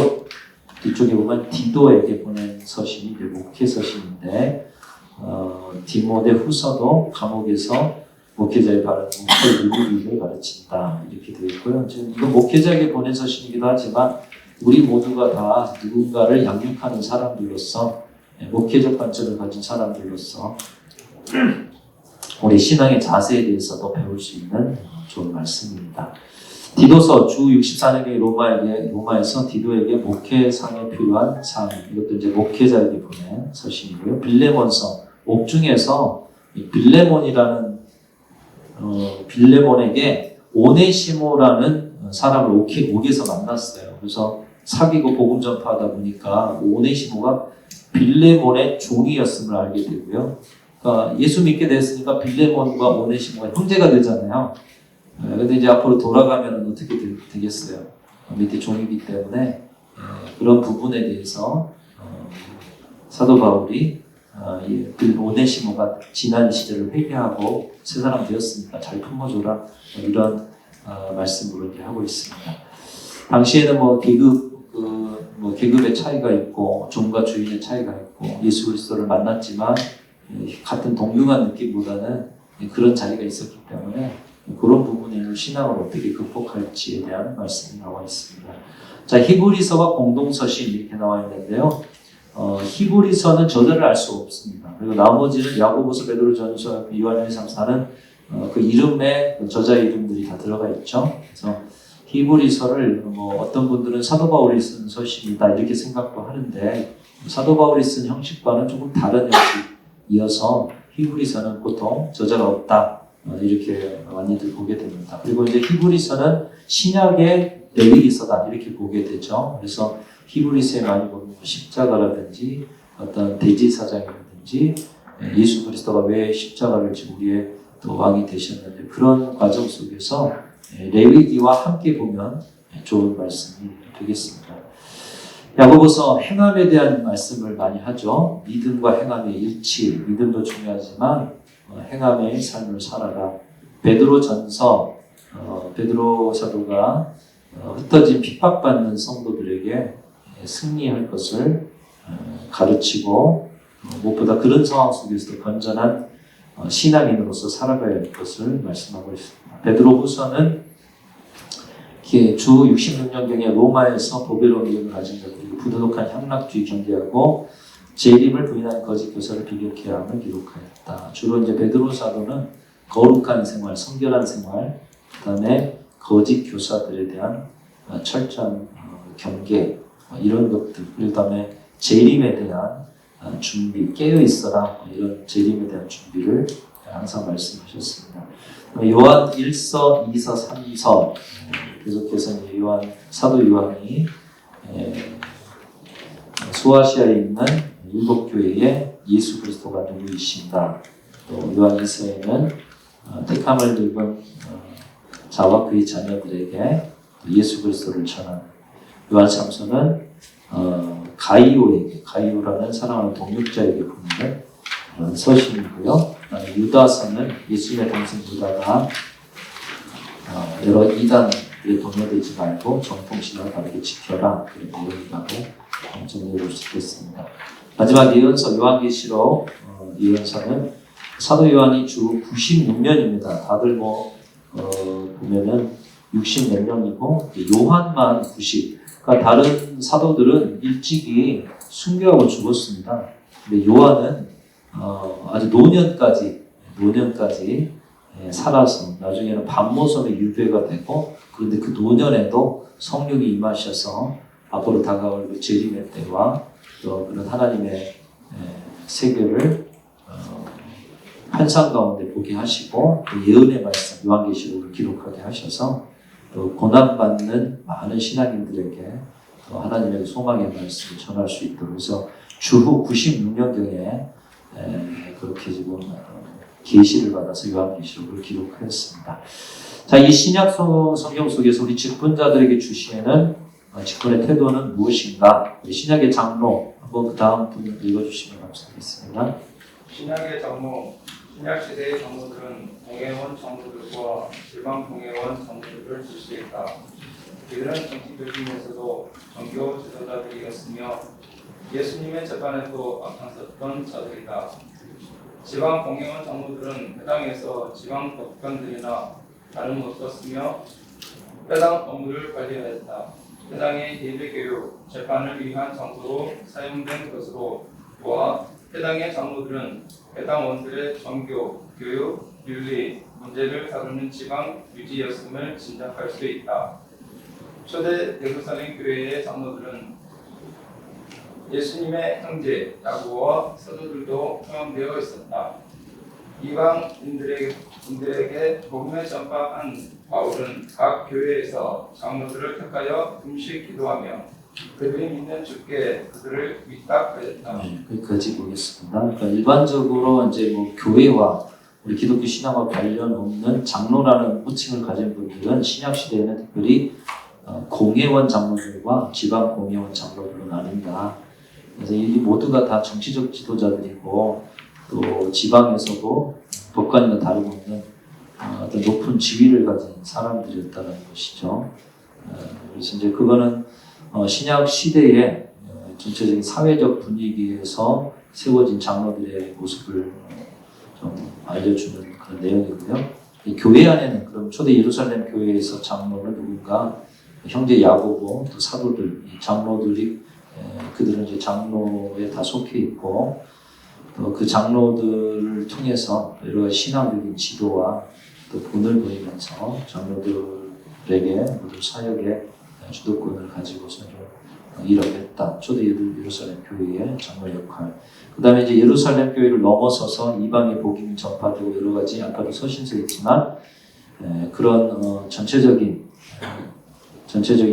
뒤쪽에 보면 디도에게 보낸 서신이 이제 목회 서신인데, 디모데 후서도 감옥에서 목회자의 바른 목회 윤리를 가르친다, 이렇게 되어 있고요. 지금 이건 목회자에게 보낸 서신이기도 하지만 우리 모두가 다 누군가를 양육하는 사람들로서, 목회적 관점을 가진 사람들로서 우리 신앙의 자세에 대해서도 배울 수 있는 좋은 말씀입니다. 디도서, 주 64년의 로마에서 디도에게 목회상에 필요한 사항, 이것도 이제 목회자에게 보낸 서신이고요. 빌레몬서, 옥중에서 빌레몬에게 오네시모라는 사람을 옥에서 만났어요. 그래서 사귀고 복음 전파하다 보니까 오네시모가 빌레몬의 종이었음을 알게 되고요. 그러니까 예수 믿게 됐으니까 빌레몬과 오네시모가 형제가 되잖아요. 근데 이제 앞으로 돌아가면 어떻게 되겠어요? 밑에 종이기 때문에 그런 부분에 대해서 사도 바울이 오네시모가 지난 시절을 회개하고 새 사람 되었으니까 잘 품어줘라, 이런 말씀으로 이렇게 하고 있습니다. 당시에는 계급의 차이가 있고 종과 주인의 차이가 있고 예수 그리스도를 만났지만 같은 동등한 느낌보다는 그런 자리가 있었기 때문에 그런 부분을 신앙을 어떻게 극복할지에 대한 말씀이 나와 있습니다. 자, 히브리서와 공동서신 이렇게 나와 있는데요. 히브리서는 저자를 알 수 없습니다. 그리고 나머지는 야고보서, 베드로전서, 요한일서, 3, 4는 그 이름에 저자 이름들이 다 들어가 있죠. 그래서 히브리서를 어떤 분들은 사도 바울이 쓴 서신이다 이렇게 생각도 하는데, 사도 바울이 쓴 형식과는 조금 다른 형식이어서 히브리서는 보통 저자가 없다, 이렇게 많이들 보게 됩니다. 그리고 이제 히브리서는 신약의 레위기서다 이렇게 보게 되죠. 그래서 히브리서에 많이 보면 십자가라든지 어떤 대제사장이라든지 예수 그리스도가 왜 십자가를 지고 우리의 또 왕이 되셨는데, 그런 과정 속에서 레위기와 함께 보면 좋은 말씀이 되겠습니다. 야고보서 행함에 대한 말씀을 많이 하죠. 믿음과 행함의 일치, 믿음도 중요하지만 행함의 삶을 살아라. 베드로전서, 베드로 사도가 흩어진 핍박받는 성도들에게 승리할 것을 가르치고, 무엇보다 그런 상황 속에서도 건전한 신앙인으로서 살아가야 할 것을 말씀하고 있습니다. 베드로후서는 주 66년경에 로마에서 보배로운 믿음을 가진 자들이 부도덕한 향락주의 경계하고 재림을 부인한 거짓 교사를 비격해야 함을 기록하였다. 주로 이제 베드로 사도는 거룩한 생활, 성결한 생활, 그다음에 거짓 교사들에 대한 철저한 경계, 이런 것들, 그다음에 재림에 대한 준비, 깨어 있어라, 이런 재림에 대한 준비를 항상 말씀하셨습니다. 요한 1서, 2서, 3서 계속해서 이제 사도 요한이 소아시아에 있는 일곱 교회에 예수 그리스도가 누구이신가, 또 요한 2서에는 택함을 입은 자와 그의 자녀들에게 예수 그리스도를 전하는, 요한 3서는 가이오에게, 가이오라는 사랑하는 동역자에게 보내는 그런 서신이고요. 유다서는 예수님의 동생 유다가 여러 이단에 동요되지 말고 정통신앙을 바르게 지켜라, 그런 내용이라고 정리해 볼 수 있겠습니다. 마지막 예언서 요한계시록 예언서는 사도 요한이 주 96년입니다. 다들 보면은 60 몇 년이고 요한만 90. 그러니까 다른 사도들은 일찍이 순교하고 죽었습니다. 근데 요한은 아주 노년까지 살아서 나중에는 반모섬에 유배가 되고, 그런데 그 노년에도 성령이 임하셔서 앞으로 다가올 그 재림의 때와 또 그런 하나님의 세계를 환상 가운데 보게 하시고, 그 예언의 말씀 요한계시록을 기록하게 하셔서 또 고난받는 많은 신앙인들에게 또 하나님의 소망의 말씀을 전할 수 있도록 해서 주후 96년경에 그렇게 지금 계시를 받아서 요한계시록을 기록하였습니다. 자, 이 신약 성경 속에서 우리 직분자들에게 주시는 직분의 태도는 무엇인가? 신약의 장로, 한번 그 다음 분 읽어주시면 감사하겠습니다. 신약의 장로, 신약 시대의 장로들은 공회원 장로들과 지방 공회원 장로들을 질시했다. 그들은 정치적이면서도 종교 지도자들이었으며 예수님의 재판에도 앞장섰던 자들이다. 지방 공회원 장로들은 해당에서 지방 법관들이나 다름없어 쓰며 해당 업무를 관리하였다. 해당의 예배교육, 재판을 위한 장소로 사용된 것으로 보아 해당의 장로들은 해당 원들의 종교, 교육, 윤리, 문제를 다루는 지방 유지였음을 짐작할 수 있다. 초대 예루살렘 교회의 장로들은 예수님의 형제 야고보와 사도들도 포함되어 있었다. 이방인들에게 복음을 전파한 바울은 각 교회에서 장로들을 택하여 금식 기도하며 그들이 믿는 주께 그들을 위탁하였다. 여기까지 보겠습니다. 그러니까 일반적으로 이제 교회와 우리 기독교 신앙과 관련 없는 장로라는 호칭을 가진 분들은 신약 시대에는 특별히 공회원 장로들과 지방 공회원 장로들로 나뉜다. 그래서 이 모두가 다 정치적 지도자들이고 또 지방에서도 법관과 다름없는 어떤 높은 지위를 가진 사람들이었다는 것이죠. 그래서 이제 그거는 신약 시대의 전체적인 사회적 분위기에서 세워진 장로들의 모습을 좀 알려주는 그런 내용이고요. 이 교회 안에는 그럼 초대 예루살렘 교회에서 장로는 누군가 형제 야고보 또 사도들 이 장로들이 그들은 이제 장로에 다 속해 있고 또 그 장로들을 통해서 여러 가지 신앙적인 지도와 또 본을 보이면서 장로들에게 모두 사역의 주도권을 가지고서 일하겠다. 초대 예루살렘 교회의 장로 역할. 그 다음에 이제 예루살렘 교회를 넘어서서 이방의 복음이 전파되고 여러 가지 아까도 서신서에 있지만 그런 전체적인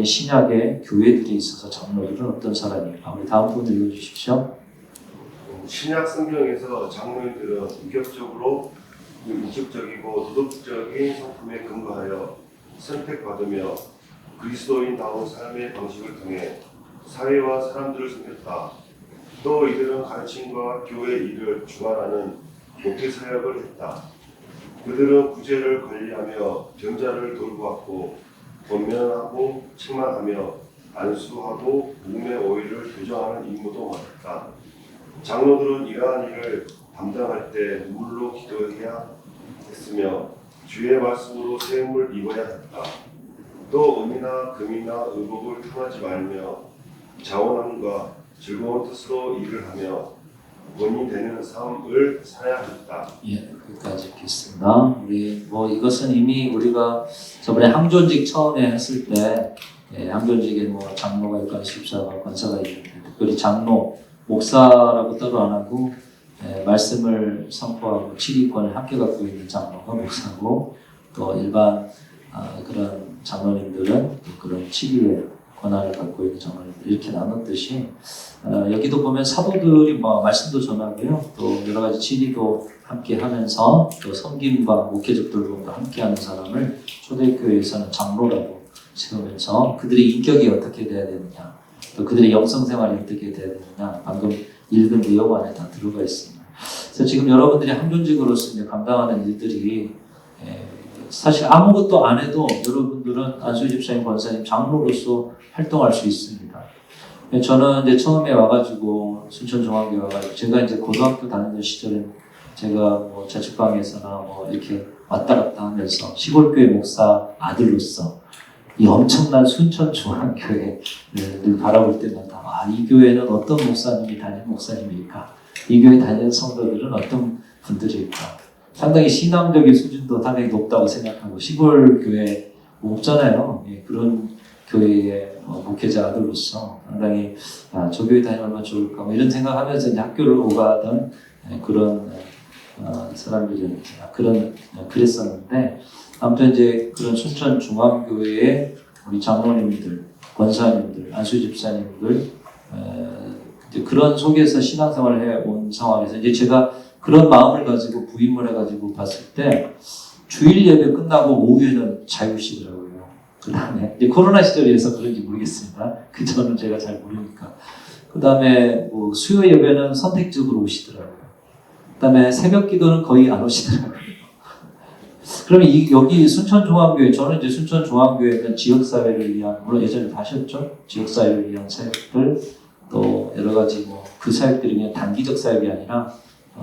신약의 교회들이 있어서 장로들은 어떤 사람일까? 우리 다음 분 읽어주십시오. 신약 성경에서 장로인들은 인격적이고 도덕적인 성품에 근거하여 선택받으며 그리스도인다운 삶의 방식을 통해 사회와 사람들을 섬겼다. 또 이들은 가르침과 교회 일을 주관하는 목회 사역을 했다. 그들은 구제를 관리하며 병자를 돌보았고 권면하고 책망하며 안수하고 몸의 오해를 교정하는 임무도 맡았다. 장로들은 이러한 일을 담당할 때 눈물로 기도해야 했으며 주의 말씀으로 세움을 입어야 했다. 또 은이나 금이나 의복을 탐하지 말며 자원함과 즐거운 뜻으로 일을 하며 본이 되는 삶을 살아야 했다. 여기까지 읽겠습니다. 우리 이것은 이미 우리가 저번에 항존직 처음에 했을 때 한교직에 뭐 장로가 있고 안수집사가 권사가 있는데 특별히 장로, 목사라고 따로 안 하고 말씀을 선포하고 치리권을 함께 갖고 있는 장로가 목사고 또 일반 그런 장로님들은 또 그런 치리의 권한을 갖고 있는 장로님들 이렇게 나눴듯이 여기도 보면 사도들이 뭐 말씀도 전하고요 또 여러 가지 치리도 함께 하면서 또 섬김과 목회적 돌봄도 함께 하는 사람을 초대교회에서는 장로라고 세우면서 그들의 인격이 어떻게 돼야 되느냐 또 그들의 영성 생활이 어떻게 돼야 되느냐 방금 읽은 내용 안에 다 들어가 있습니다. 그래서 지금 여러분들이 한교직으로서 이제 감당하는 일들이 사실 아무것도 안 해도 여러분들은 안수희 집사님, 권사님, 장로로서 활동할 수 있습니다. 저는 이제 처음에 와가지고 순천중앙교회 와가지고 제가 이제 고등학교 다니던 시절에 제가 뭐 자취방에서나 뭐 이렇게 왔다 갔다 하면서 시골교회 목사 아들로서 이 엄청난 순천중앙교회를 늘 바라볼 때마다 이 교회는 어떤 목사님이 다니는 목사님일까? 이 교회 다니는 성도들은 어떤 분들일까? 상당히 신앙적인 수준도 상당히 높다고 생각하고 시골 교회 없잖아요. 그런 교회의 목회자 아들로서 상당히 저 교회 다니면 얼마나 좋을까 뭐 이런 생각하면서 이제 학교를 오가던 그런 사람들이 그랬었는데 아무튼 이제 그런 순천 중앙교회의 우리 장로님들, 권사님들, 안수희 집사님들 이제 그런 속에서 신앙생활을 해온 상황에서 이제 제가 그런 마음을 가지고 부임을 해가지고 봤을 때 주일 예배 끝나고 오후에는 자유시더라고요. 그 다음에 이제 코로나 시절이라서 그런지 모르겠습니다. 그 전은 제가 잘 모르니까. 그 다음에 뭐 수요 예배는 선택적으로 오시더라고요. 그 다음에 새벽 기도는 거의 안 오시더라고요. 그러면 여기 순천중앙교회, 저는 이제 순천중앙교회는 지역사회를 위한, 물론 예전에 다 하셨죠? 지역사회를 위한 사역들, 또 여러 가지 뭐 그 사역들이 그냥 단기적 사역이 아니라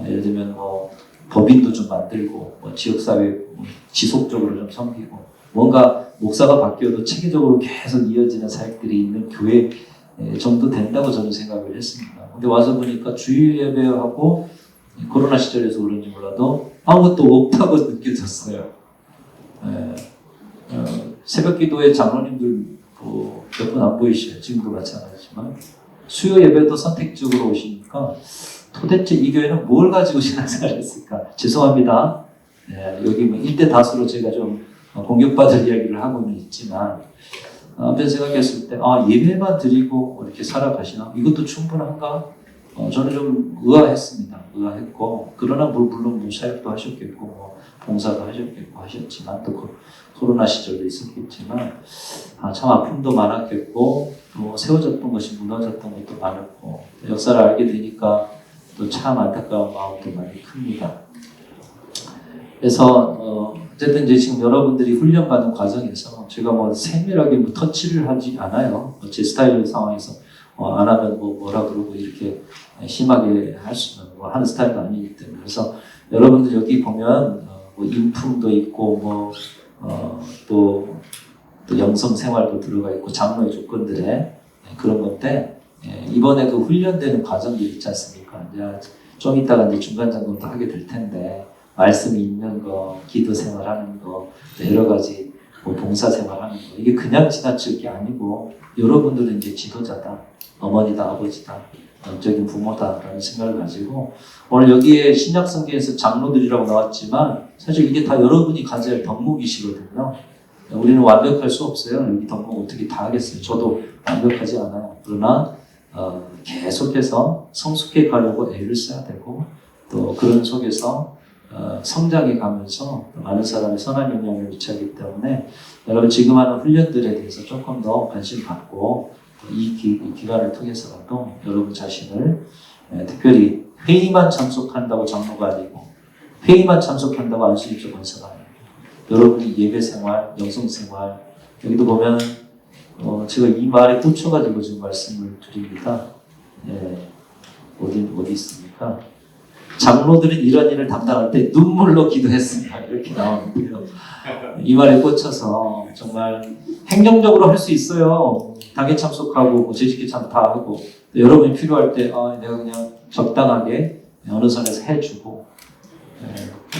예를 들면 뭐 법인도 좀 만들고 뭐 지역사회 지속적으로 좀 섬기고 뭔가 목사가 바뀌어도 체계적으로 계속 이어지는 사역들이 있는 교회 정도 된다고 저는 생각을 했습니다. 근데 와서 보니까 주일 예배하고 코로나 시절에서 그런지 몰라도 아무것도 없다고 느껴졌어요. 새벽 기도에 장로님들 몇 분 안 보이셔요. 지금도 마찬가지지만 수요 예배도 선택적으로 오시니까 도대체 이 교회는 뭘 가지고 신앙생활을 했을까? 죄송합니다. 여기 뭐 일대 다수로 제가 좀 공격받을 이야기를 하고는 있지만 아무튼 생각했을 때 예배만 드리고 이렇게 살아가시나? 이것도 충분한가? 저는 좀 의아했습니다. 의아했고 그러나 물론 사역도 하셨겠고 뭐 봉사도 하셨겠고 하셨지만 또 코로나 시절도 있었겠지만 참 아픔도 많았겠고 또 세워졌던 것이 무너졌던 것도 많았고 역사를 알게 되니까 또 참 안타까운 마음도 많이 큽니다. 그래서 어쨌든 이제 지금 여러분들이 훈련받는 과정에서 제가 뭐 세밀하게 뭐 터치를 하지 않아요. 제 스타일 상황에서 안 하면 뭐라 그러고 이렇게 심하게 할 수는 하는 스타일도 아니기 때문에 그래서 여러분들 여기 보면 뭐 인품도 있고 또 영성 생활도 들어가 있고 장로의 조건들에 그런 건데 이번에 그 훈련되는 과정들이 있지 않습니까? 이제 좀 이따가 이제 중간 점검도 하게 될 텐데 말씀이 있는 거, 기도 생활하는 거, 여러 가지 뭐 봉사 생활하는 거 이게 그냥 지나칠 게 아니고 여러분들은 이제 지도자다, 어머니다, 아버지다, 영적인 부모다라는 생각을 가지고 오늘 여기에 신약성경에서 장로들이라고 나왔지만 사실 이게 다 여러분이 가져야 할 덕목이시거든요. 우리는 완벽할 수 없어요. 여기 덕목 어떻게 다 하겠어요. 저도 완벽하지 않아요. 그러나 계속해서 성숙해 가려고 애를 써야 되고 또 그런 속에서 성장해 가면서 많은 사람의 선한 영향을 미치기 때문에 여러분 지금 하는 훈련들에 대해서 조금 더 관심 갖고 이 기간을 통해서라도 여러분 자신을 특별히 회의만 참석한다고 장로가 아니고 회의만 참석한다고 안수집사 권사가 아니고 여러분이 예배생활, 영성생활 여기도 보면 제가 이 말에 꽂혀가지고 지금 말씀을 드립니다. 어디 있습니까? 장로들은 이런 일을 담당할 때 눈물로 기도했습니다. 이렇게 나오는데요. 이 말에 꽂혀서 정말 행정적으로 할 수 있어요. 당회 참석하고 재직기 참 다 하고 여러분이 필요할 때 내가 그냥 적당하게 어느 선에서 해주고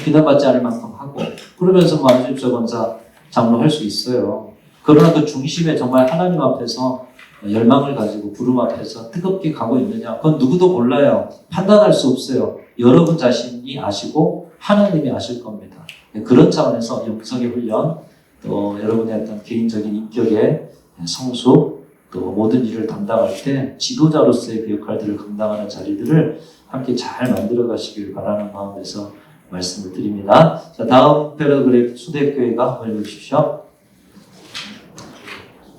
비난받지 않을 만큼 하고 그러면서 안수집사 권사 장로 할 수 있어요. 그러나 그 중심에 정말 하나님 앞에서 열망을 가지고 부름 앞에서 뜨겁게 가고 있느냐? 그건 누구도 몰라요. 판단할 수 없어요. 여러분 자신이 아시고 하나님이 아실 겁니다. 그런 차원에서 영성의 훈련, 또 여러분의 어떤 개인적인 인격의 성숙, 또 모든 일을 담당할 때 지도자로서의 그 역할들을 감당하는 자리들을 함께 잘 만들어 가시길 바라는 마음에서 말씀을 드립니다. 자, 다음 패러그래프 초대교회가 한번 읽어주십시오.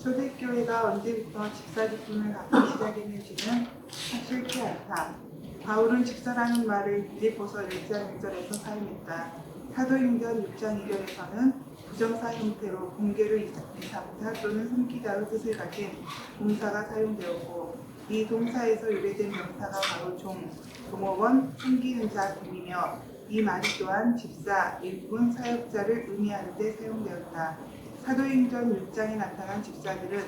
초대교회가 언제부터 집사직분을 갖기 시작했는지는 확실치 않다. 바울은 집사라는 말을 빌립보서 1장 1절에서 사용했다. 사도행전 6장 2절에서는 부정사 형태로 공개를 이상자 또는 숨기다의 뜻을 가진 동사가 사용되었고, 이 동사에서 유래된 명사가 바로 종업원, 섬기는 자 등이며, 이 말이 또한 집사, 일꾼, 사역자를 의미하는 데 사용되었다. 사도행전 6장에 나타난 집사들은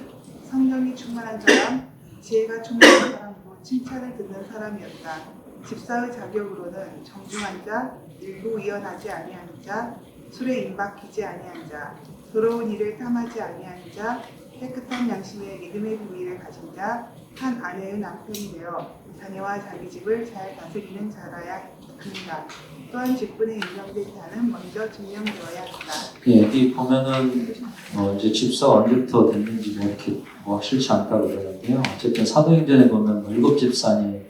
성령이 충만한 사람, 지혜가 충만한 사람으로 칭찬을 듣는 사람이었다. 집사의 자격으로는 정중한 자, 일부 이언하지 아니하는 자, 술에 임박히지 아니한 자, 더러운 일을 탐하지 아니하는 자, 깨끗한 양심의 믿음의 비밀을 가진 자, 한 아내의 남편이 되어 자녀와 자기 집을 잘 다스리는 자라야 합니다. 또한 직분에 임명된 자는 먼저 증명되어야 한다. 예, 여기 보면은 이제 집사 언제부터 됐는지 이렇게 확실치 않다고 그러는데요. 어쨌든 사도행전에 보면 7 집사니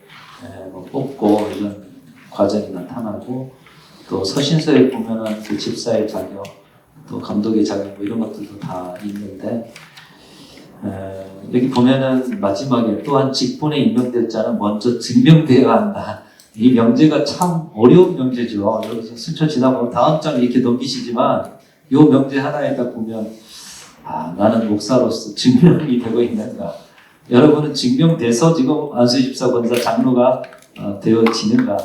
뽑고 이런 과정이 나타나고, 또 서신서에 보면은 그 집사의 자격, 또 감독의 자격 이런 것들도 다 있는데, 여기 보면은 마지막에 또한 직분에 임명될 자는 먼저 증명되어야 한다. 이 명제가 참 어려운 명제죠. 여기서 스쳐 지나보면 다음 장 이렇게 넘기시지만 이 명제 하나에 딱 보면 나는 목사로서 증명이 되고 있는가? 여러분은 증명돼서 지금 안수희 집사 권사 장로가 되어지는가?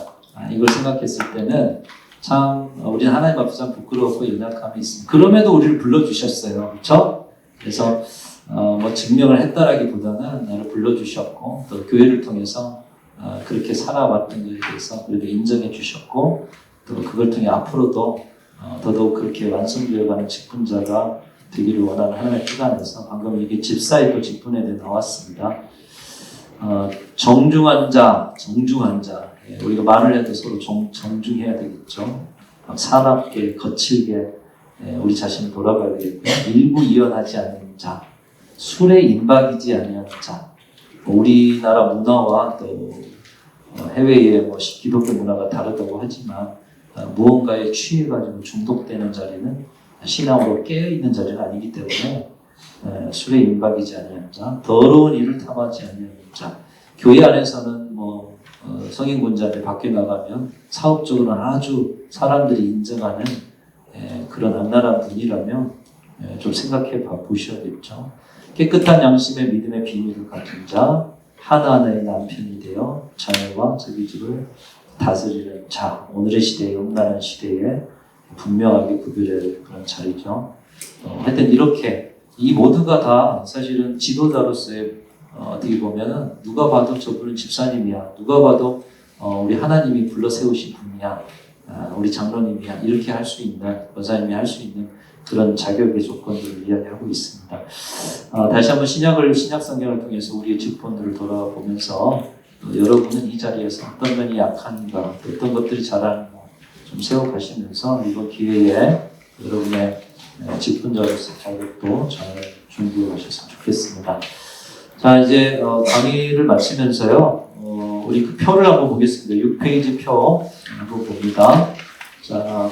이걸 생각했을 때는 참 우리는 하나님 앞에서 참 부끄럽고 연약함이 있습니다. 그럼에도 우리를 불러주셨어요. 그렇죠? 그래서 뭐 증명을 했다라기보다는 나를 불러주셨고, 또 교회를 통해서 그렇게 살아왔던 것에 대해서 그래도 인정해 주셨고, 또 그걸 통해 앞으로도 더더욱 그렇게 완성되어가는 직분자가 되기를 원하는 하나님의 뜻 안에서 방금 이게 집사의 또 직분에 대해 나왔습니다. 정중한 자, 예, 우리가 말을 해도 서로 정중해야 되겠죠. 사납게, 거칠게 우리 자신을 돌아봐야 되겠고요. 일부 이언하지 않는 자, 술에 임박이지 아니하는 자. 우리나라 문화와 또 해외의 기독교 문화가 다르다고 하지만 무언가에 취해가지고 중독되는 자리는 신앙으로 깨어있는 자리는 아니기 때문에 술에 임박이지 아니하는 자, 더러운 일을 탐하지 아니하는 자. 교회 안에서는 성인군자들 밖에 나가면 사업적으로는 아주 사람들이 인정하는 그런 악랄한 분이라면 좀 생각해 보셔야겠죠. 깨끗한 양심의 믿음의 비밀을 가진 자, 하나하나의 남편이 되어 자녀와 자기 집을 다스리는 자. 오늘의 시대에, 음란한 시대에 분명하게 구별해야 될 그런 자리죠. 하여튼 이렇게 이 모두가 다 사실은 지도자로서의 어떻게 보면은 누가 봐도 저분은 집사님이야, 누가 봐도 우리 하나님이 불러 세우신 분이야, 우리 장로님이야, 이렇게 할 수 있는, 권사님이 할 수 있는 그런 자격의 조건들을 이야기하고 있습니다. 다시 한번 신약 성경을 통해서 우리의 직분들을 돌아보면서 여러분은 이 자리에서 어떤 면이 약한가, 어떤 것들이 잘하는가 좀 세워가시면서 이번 기회에 여러분의 직분자로서 자격도 잘 준비해 가셨으면 좋겠습니다. 자, 이제 강의를 마치면서요, 우리 그 표를 한번 보겠습니다. 6페이지 표 한번 봅니다. 자,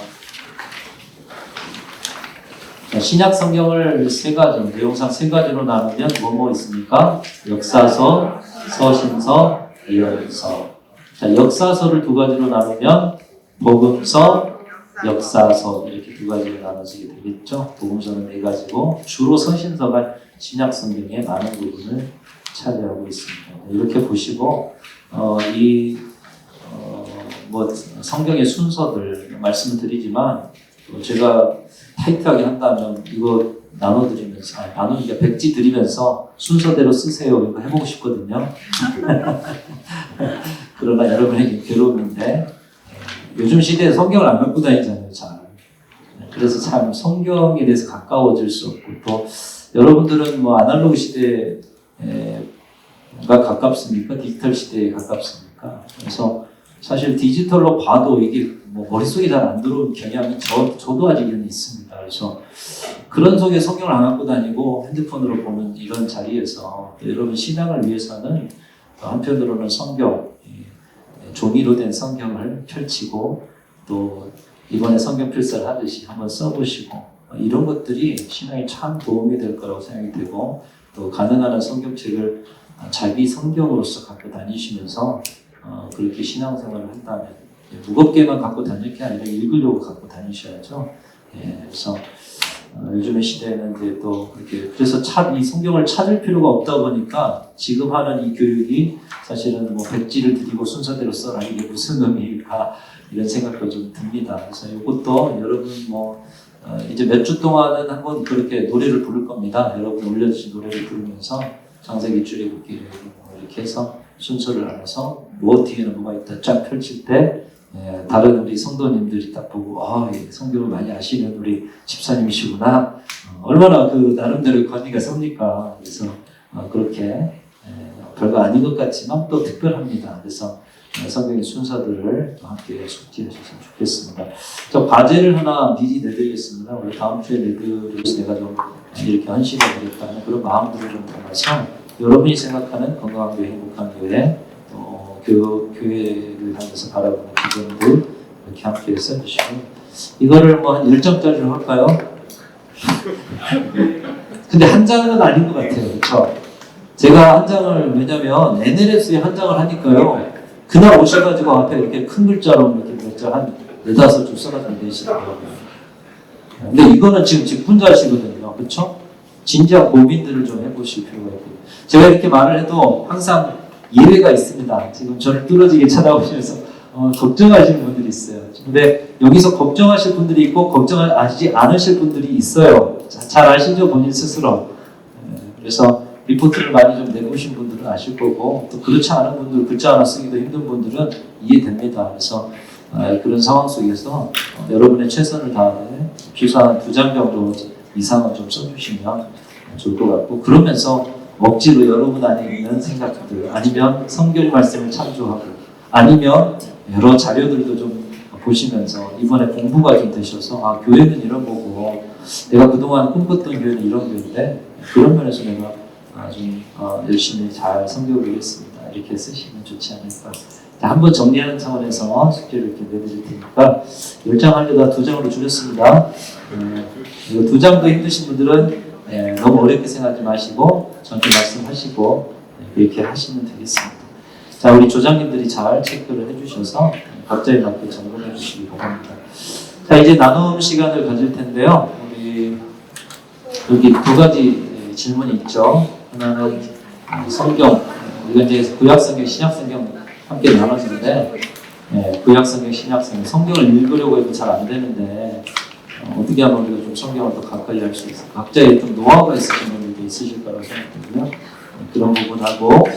신약 성경을 세 가지, 내용상 세 가지로 나누면 뭐뭐 있습니까? 역사서, 서신서, 예언서. 자, 역사서를 두 가지로 나누면 복음서, 역사서 이렇게 두 가지로 나눠지게 되겠죠. 복음서는 네 가지고 주로 서신서가 신약 성경의 많은 부분을 차지하고 있습니다. 이렇게 보시고 성경의 순서들 말씀을 드리지만 제가 타이트하게 한다면 이거 나눠드리면서 나누기가 백지 드리면서 순서대로 쓰세요 이거 해보고 싶거든요. 그러나 여러분에게 괴로움인데 요즘 시대에 성경을 안 갖고 다니잖아요. 잘. 그래서 참 성경에 대해서 가까워질 수 없고 또 여러분들은 뭐 아날로그 시대가 가깝습니까? 디지털 시대에 가깝습니까? 그래서 사실 디지털로 봐도 이게 뭐 머릿속에 잘 안 들어오는 경향이 저도 아직은 있습니다. 그래서 그런 속에 성경을 안 갖고 다니고 핸드폰으로 보는 이런 자리에서 여러분 신앙을 위해서는 한편으로는 성경, 종이로 된 성경을 펼치고 또 이번에 성경 필사를 하듯이 한번 써보시고 이런 것들이 신앙에 참 도움이 될 거라고 생각이 되고 또 가능한 한 성경책을 자기 성경으로서 갖고 다니시면서 그렇게 신앙생활을 한다면 무겁게만 갖고 다닐 게 아니라 읽으려고 갖고 다니셔야죠. 그래서 요즘의 시대에는 이제 또 이렇게 그래서 이 성경을 찾을 필요가 없다 보니까 지금 하는 이 교육이 사실은 뭐 백지를 드리고 순서대로 써라 이게 무슨 의미일까 이런 생각도 좀 듭니다. 그래서 이것도 여러분 뭐 이제 몇 주 동안은 한번 그렇게 노래를 부를 겁니다. 여러분 올려주신 노래를 부르면서 창세기 출애굽기 이렇게 해서 순서를 알아서 뭐 뒤에는 뭐가 있다 쫙 펼칠 때 다른 우리 성도님들이 딱 보고 성경을 많이 아시는 우리 집사님이시구나. 얼마나 그 나름대로 권위가 섭니까. 그래서 그렇게 별거 아닌 것 같지만 또 특별합니다. 그래서 성경의 순서들을 함께 숙지하셨으면 좋겠습니다. 저 과제를 하나 미리 내드리겠습니다. 우리 다음 주에 내드려서 내가 좀 이렇게 헌신해 드렸다는 그런 마음들을 좀 담아서 여러분이 생각하는 건강한 교회, 행복한 교회, 또 교회를 향해서 바라보는 기준들 이렇게 함께 써주시고 이거를 뭐 한 1점짜리로 할까요? 근데 한 장은 아닌 것 같아요. 그렇죠? 제가 한 장을 왜냐면 NLS에 한 장을 하니까요. 그날 오셔가지고 앞에 이렇게 큰 글자로 이렇게 몇 장 한 4-5줄 써가지고 내시더라고요. 근데 이거는 지금 직분자시거든요. 그렇죠? 진지한 고민들을 좀 해보실 필요가 있고 제가 이렇게 말을 해도 항상 예외가 있습니다. 지금 저를 뚫어지게 쳐다보시면서 걱정하시는 분들이 있어요. 근데 여기서 걱정하실 분들이 있고 걱정하지 않으실 분들이 있어요. 잘 아시죠? 본인 스스로. 그래서 리포트를 많이 좀 내보신 분들은 아실 거고 또 그렇지 않은 분들, 글자 하나 쓰기도 힘든 분들은 이해됩니다. 그래서 그런 상황 속에서 여러분의 최선을 다해 최소한 2장 정도 이상은 좀 써주시면 좋을 것 같고 그러면서 억지로 여러분 안에 있는 생각들 아니면 성경 말씀을 참조하고 아니면 여러 자료들도 좀 보시면서 이번에 공부가 좀 되셔서 교회는 이런 거고 내가 그동안 꿈꿨던 교회는 이런 교회인데 그런 면에서 내가 좀 열심히 잘 성경을 읽겠습니다. 이렇게 쓰시면 좋지 않을까. 자, 한번 정리하는 차원에서 숙제를 이렇게 내드릴 테니까 10장 하려다 2장으로 줄였습니다. 이거 2장도 힘드신 분들은 너무 어렵게 생각하지 마시고 저한테 말씀하시고 이렇게 하시면 되겠습니다. 자, 우리 조장님들이 잘 체크를 해주셔서 각자에 맞게 점검해 주시기 바랍니다. 자, 이제 나눔 시간을 가질 텐데요. 우리 여기 2가지 질문이 있죠. 하나는 성경, 우리가 이제 구약성경, 신약성경 함께 나눴는데 구약성경, 신약성경, 성경을 읽으려고 해도 잘 안 되는데 어떻게 하면 우리가 좀 성경을 더 가까이 할 수 있을까? 각자의 좀 노하우가 있으신 분들도 있으실 거라고 생각되고요. 그런 부분하고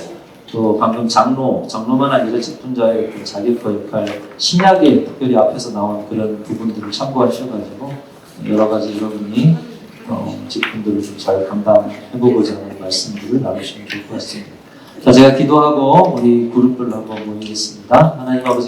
또 방금 장로만 아니라 직분자의 그 자기파 역할, 신약에 특별히 앞에서 나온 그런 부분들을 참고하셔가지고 여러 가지 여러분이 직분들을 좀 잘 감당해보고자 하는 말씀들을 나누시면 좋을 것 같습니다. 자, 제가 기도하고 우리 그룹별로 한번 모이겠습니다. 하나님 아버지